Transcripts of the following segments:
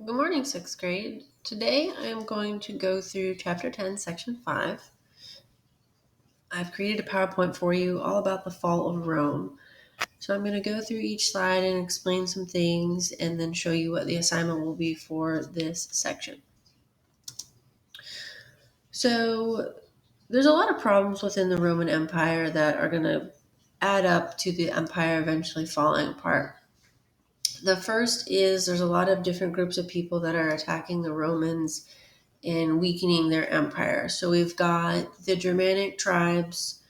Good morning, sixth grade. Today I am going to go through Chapter 10, Section 5. I've created a PowerPoint for you all about the fall of Rome. So I'm going to go through each slide and explain some things and then show you what the assignment will be for this section. So there's a lot of problems within the Roman Empire that are going to add up to the empire eventually falling apart. The first is there's a lot of different groups of people that are attacking the Romans and weakening their empire. So we've got the Germanic tribes.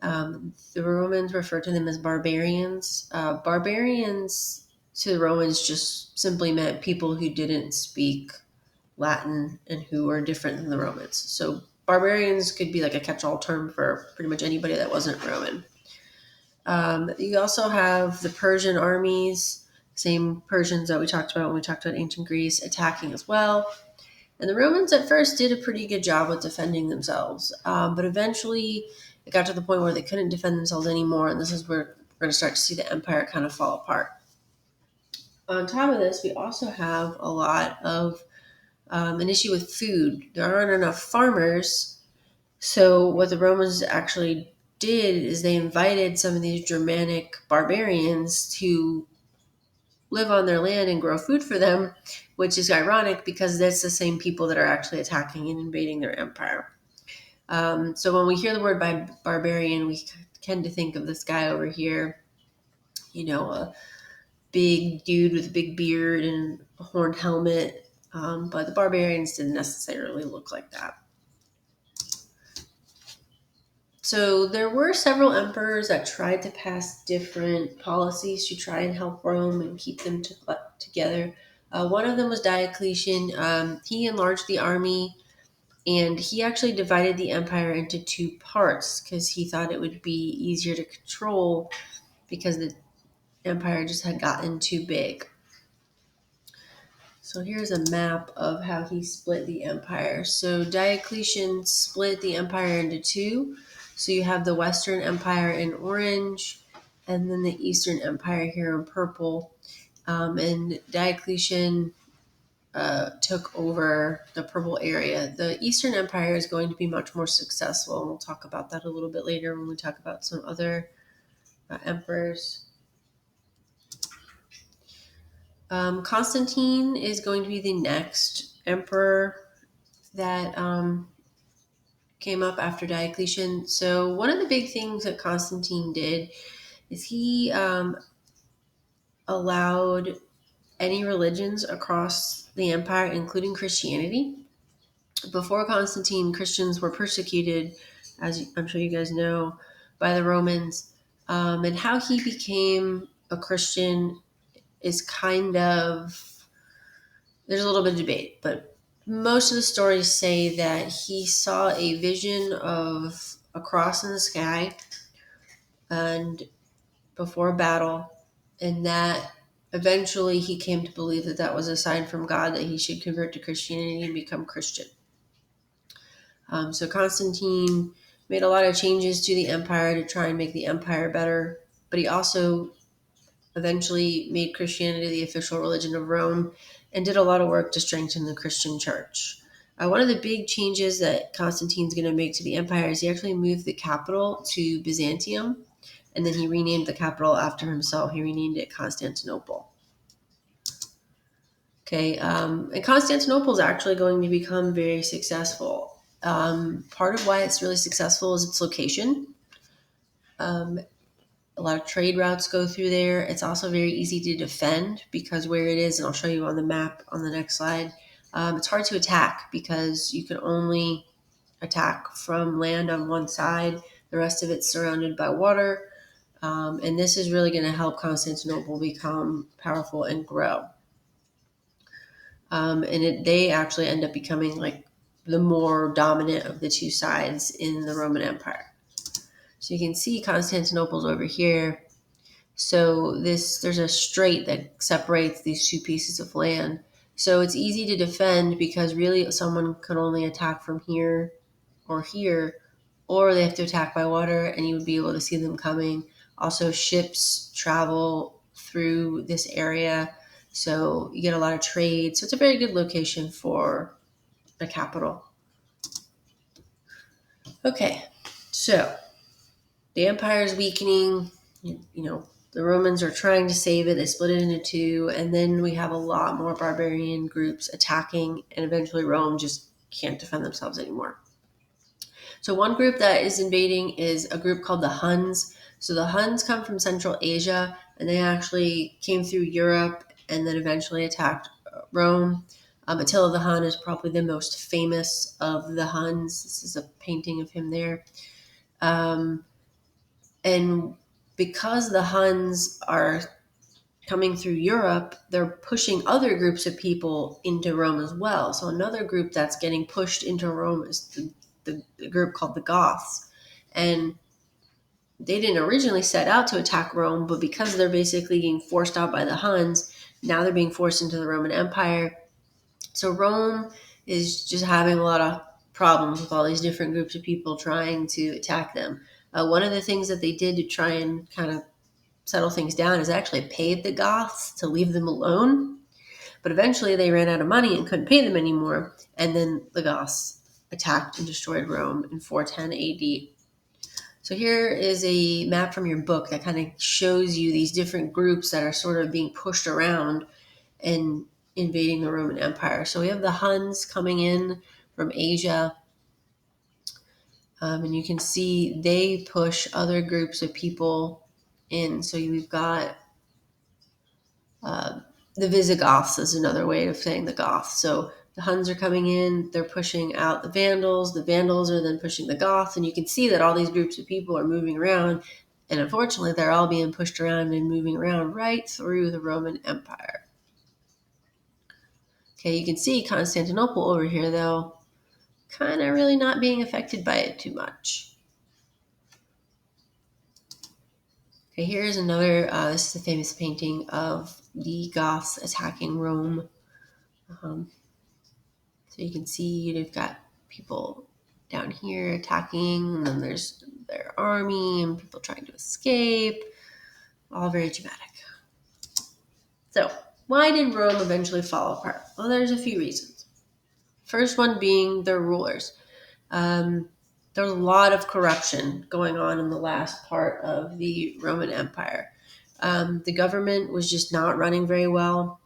The Romans refer to them as barbarians. Barbarians to the Romans just simply meant people who didn't speak Latin and who were different than the Romans. So barbarians could be like a catch-all term for pretty much anybody that wasn't Roman. You also have the Persian armies, same Persians that we talked about when we talked about ancient Greece, attacking as well. And the Romans at first did a pretty good job with defending themselves, but eventually it got to the point where they couldn't defend themselves anymore, and this is where we're going to start to see the empire kind of fall apart. On top of this, we also have a lot of an issue with food. There aren't enough farmers, so what the Romans actually did is they invited some of these Germanic barbarians to live on their land and grow food for them, which is ironic because that's the same people that are actually attacking and invading their empire. So when we hear the word barbarian, we tend to think of this guy over here, a big dude with a big beard and a horned helmet. But the barbarians didn't necessarily look like that. So there were several emperors that tried to pass different policies to try and help Rome and keep them together. One of them was Diocletian. He enlarged the army and he actually divided the empire into two parts because he thought it would be easier to control because the empire just had gotten too big. So here's a map of how he split the empire. So Diocletian split the empire into two. So you have the Western Empire in orange and then the Eastern Empire here in purple. And Diocletian took over the purple area. The Eastern Empire is going to be much more successful, and we'll talk about that a little bit later when we talk about some other emperors. Constantine is going to be the next emperor that came up after Diocletian. So one of the big things that Constantine did is he allowed any religions across the empire, including Christianity. Before Constantine, Christians were persecuted, as I'm sure you guys know, by the Romans. And how he became a Christian is there's a little bit of debate, but most of the stories say that he saw a vision of a cross in the sky and before a battle, and that eventually he came to believe that that was a sign from God that he should convert to Christianity and become Christian. So Constantine made a lot of changes to the empire to try and make the empire better, but he also eventually made Christianity the official religion of Rome and did a lot of work to strengthen the Christian church. One of the big changes that Constantine's going to make to the empire is he actually moved the capital to Byzantium, and then he renamed the capital after himself. He renamed it Constantinople. Okay, and Constantinople is actually going to become very successful. Part of why it's really successful is its location. A lot of trade routes go through there. It's also very easy to defend because where it is, and I'll show you on the map on the next slide, it's hard to attack because you can only attack from land on one side. The rest of it's surrounded by water. And this is really going to help Constantinople become powerful and grow. They actually end up becoming like the more dominant of the two sides in the Roman Empire. So you can see Constantinople's over here. So there's a strait that separates these two pieces of land. So it's easy to defend because really someone can only attack from here, or they have to attack by water and you would be able to see them coming. Also, ships travel through this area. So you get a lot of trade. So it's a very good location for a capital. Okay, so the empire is weakening. The Romans are trying to save it. They split it into two, and then we have a lot more barbarian groups attacking, and eventually Rome just can't defend themselves anymore. So one group that is invading is a group called the Huns. So the Huns come from Central Asia, and they actually came through Europe and then eventually attacked Rome. Attila the Hun is probably the most famous of the Huns. This is a painting of him there. And because the Huns are coming through Europe, they're pushing other groups of people into Rome as well. So another group that's getting pushed into Rome is the group called the Goths. And they didn't originally set out to attack Rome, but because they're basically getting forced out by the Huns, now they're being forced into the Roman Empire. So Rome is just having a lot of problems with all these different groups of people trying to attack them. One of the things that they did to try and kind of settle things down is actually paid the Goths to leave them alone. But eventually they ran out of money and couldn't pay them anymore. And then the Goths attacked and destroyed Rome in 410 AD. So here is a map from your book that kind of shows you these different groups that are sort of being pushed around and invading the Roman Empire. So we have the Huns coming in from Asia. And you can see they push other groups of people in. So we've got the Visigoths is another way of saying the Goths. So the Huns are coming in, they're pushing out the Vandals are then pushing the Goths, and you can see that all these groups of people are moving around, and unfortunately they're all being pushed around and moving around right through the Roman Empire. Okay, you can see Constantinople over here though, kind of really not being affected by it too much. Okay, here's another, this is a famous painting of the Goths attacking Rome. So you can see they've got people down here attacking, and then there's their army and people trying to escape. All very dramatic. So, why did Rome eventually fall apart? Well, there's a few reasons. First one being their rulers. There was a lot of corruption going on in the last part of the Roman Empire. The government was just not running very well.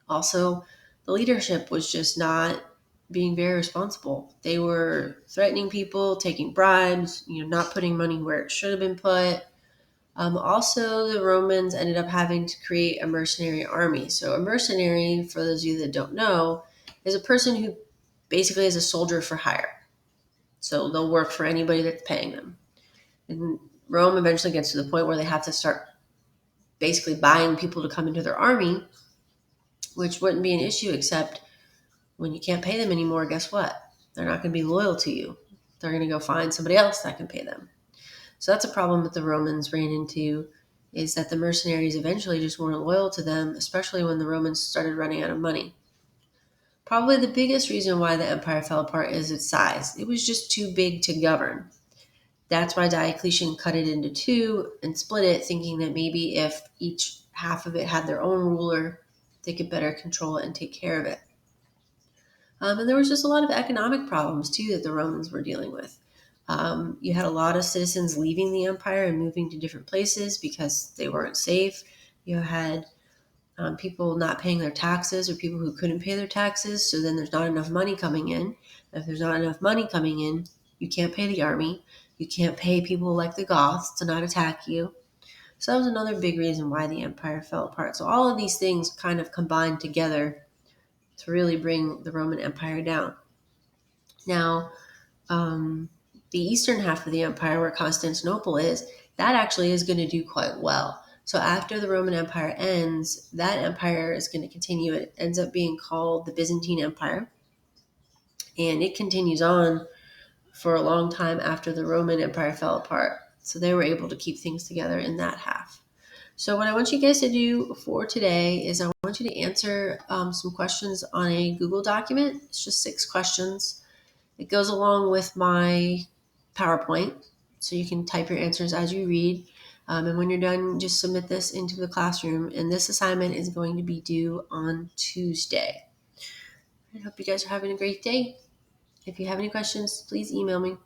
Also, the leadership was just not being very responsible. They were threatening people, taking bribes, not putting money where it should have been put. Also, the Romans ended up having to create a mercenary army. So a mercenary, for those of you that don't know, is a person who basically is a soldier for hire. So they'll work for anybody that's paying them. And Rome eventually gets to the point where they have to start basically buying people to come into their army, which wouldn't be an issue except when you can't pay them anymore, guess what? They're not going to be loyal to you. They're going to go find somebody else that can pay them. So that's a problem that the Romans ran into, is that the mercenaries eventually just weren't loyal to them, especially when the Romans started running out of money. Probably the biggest reason why the empire fell apart is its size. It was just too big to govern. That's why Diocletian cut it into two and split it, thinking that maybe if each half of it had their own ruler, they could better control it and take care of it. And there was just a lot of economic problems, too, that the Romans were dealing with. You had a lot of citizens leaving the empire and moving to different places because they weren't safe. You had people not paying their taxes or people who couldn't pay their taxes. So then there's not enough money coming in. If there's not enough money coming in, you can't pay the army. You can't pay people like the Goths to not attack you. So that was another big reason why the empire fell apart. So all of these things kind of combined together to really bring the Roman Empire down. Now, the eastern half of the empire, where Constantinople is, that actually is going to do quite well. So after the Roman Empire ends, that empire is going to continue. It ends up being called the Byzantine Empire. And it continues on for a long time after the Roman Empire fell apart. So they were able to keep things together in that half. So what I want you guys to do for today is I want you to answer some questions on a Google document. It's just 6 questions. It goes along with my PowerPoint, so you can type your answers as you read. And when you're done, just submit this into the classroom. And this assignment is going to be due on Tuesday. I hope you guys are having a great day. If you have any questions, please email me.